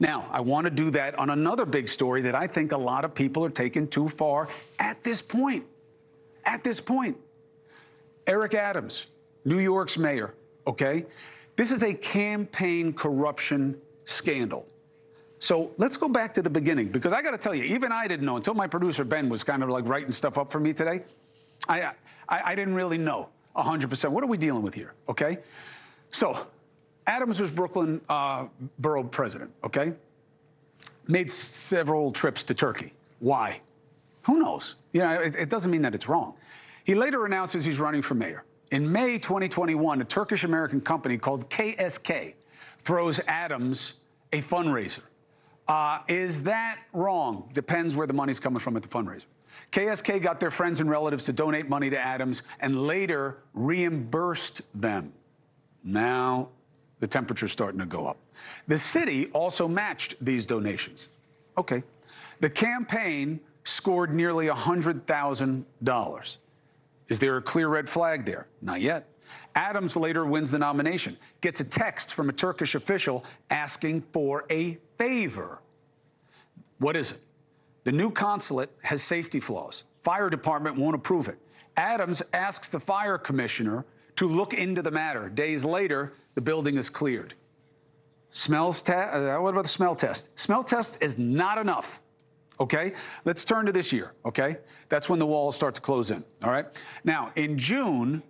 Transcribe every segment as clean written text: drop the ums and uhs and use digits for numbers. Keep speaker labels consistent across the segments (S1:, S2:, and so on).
S1: Now, I want to do that on another big story that I think a lot of people are taking too far at this point. At this point. Eric Adams, New York's mayor, okay? This is a campaign corruption scandal. So let's go back to the beginning, because I got to tell you, even I didn't know until my producer Ben was kind of like writing stuff up for me today. I didn't really know 100%. What are we dealing with here, okay? So Adams was Brooklyn borough president, okay? Made several trips to Turkey. Why? Who knows? You know, it doesn't mean that it's wrong. He later announces he's running for mayor. In May 2021, a Turkish-American company called KSK throws Adams a fundraiser. Is that wrong? Depends where the money's coming from at the fundraiser. KSK got their friends and relatives to donate money to Adams and later reimbursed them. Now the temperature's starting to go up. The city also matched these donations. Okay. The campaign scored nearly $100,000. Is there a clear red flag there? Not yet. Adams later wins the nomination, gets a text from a Turkish official asking for a favor. What is it? The new consulate has safety flaws. Fire department won't approve it. Adams asks the fire commissioner to look into the matter. Days later, the building is cleared. What about the smell test? Smell test is not enough. Okay, let's turn to this year, okay? That's when the walls start to close in, all right? Now, in June,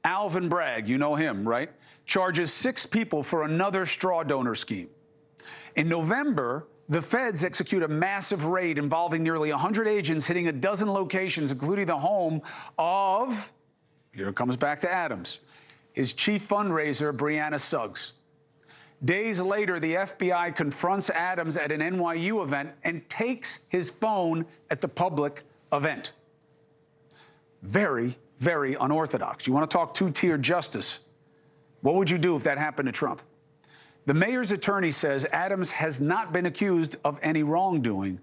S1: Alvin Bragg, you know him, right? Charges 6 people for another straw donor scheme. In November, the feds execute a massive raid involving nearly 100 agents hitting a dozen locations, including the home of, here it comes back to Adams, his chief fundraiser, Brianna Suggs. Days later, the FBI confronts Adams at an NYU event and takes his phone at the public event. Very, very unorthodox. You want to talk two-tier justice? What would you do if that happened to Trump? The mayor's attorney says Adams has not been accused of any wrongdoing,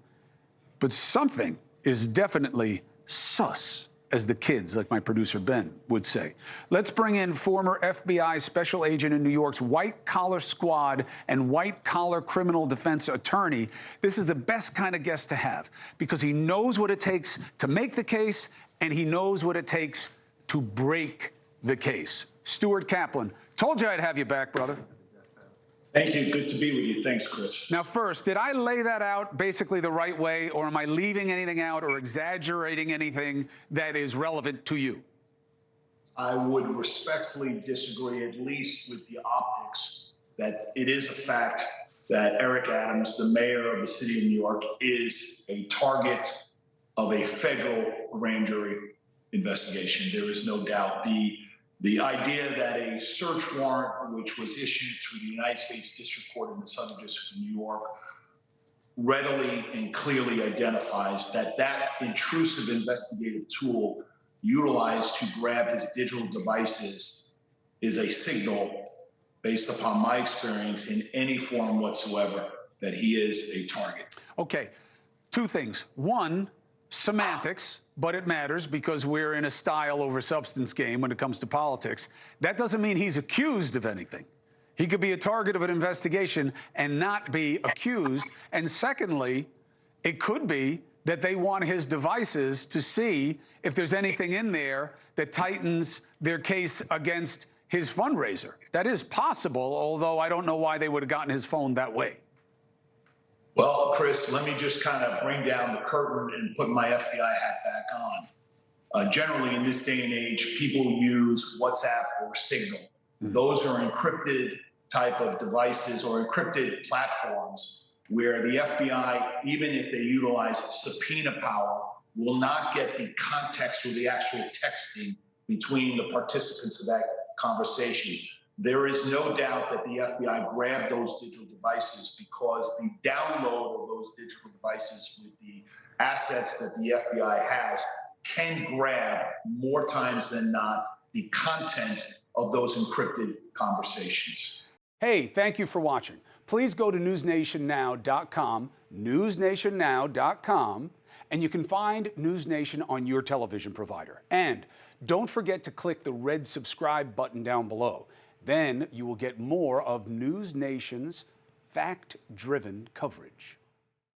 S1: but something is definitely sus, as the kids, like my producer Ben, would say. Let's bring in former FBI special agent in New York's white-collar squad and white-collar criminal defense attorney. This is the best kind of guest to have because he knows what it takes to make the case and he knows what it takes to break the case. Stuart Kaplan. Told you I'd have you back, brother.
S2: Thank you. Good to be with you. Thanks, Chris.
S1: Now, first, did I lay that out basically the right way, or am I leaving anything out or exaggerating anything that is relevant to you?
S2: I would respectfully disagree, at least with the optics, that it is a fact that Eric Adams, the mayor of the city of New York, is a target of a federal grand jury investigation. There is no doubt. The idea that a search warrant, which was issued through the United States District Court in the Southern District of New York, readily and clearly identifies that that intrusive investigative tool utilized to grab his digital devices is a signal, based upon my experience in any form whatsoever, that he is a target.
S1: Okay, 2 things. One, semantics. But it matters because we're in a style over substance game when it comes to politics. That doesn't mean he's accused of anything. He could be a target of an investigation and not be accused. And secondly, it could be that they want his devices to see if there's anything in there that tightens their case against his fundraiser. That is possible, although I don't know why they would have gotten his phone that way.
S2: Well, Chris, let me just kind of bring down the curtain and put my FBI hat back on. Generally, in this day and age, people use WhatsApp or Signal. Those are encrypted type of devices or encrypted platforms where the FBI, even if they utilize subpoena power, will not get the context or the actual texting between the participants of that conversation. There is no doubt that the FBI grabbed those digital devices because the download of those digital devices with the assets that the FBI has can grab more times than not the content of those encrypted conversations.
S1: Hey, thank you for watching. Please go to newsnationnow.com, newsnationnow.com, and you can find News Nation on your television provider. And don't forget to click the red subscribe button down below. Then you will get more of News Nation's fact-driven coverage.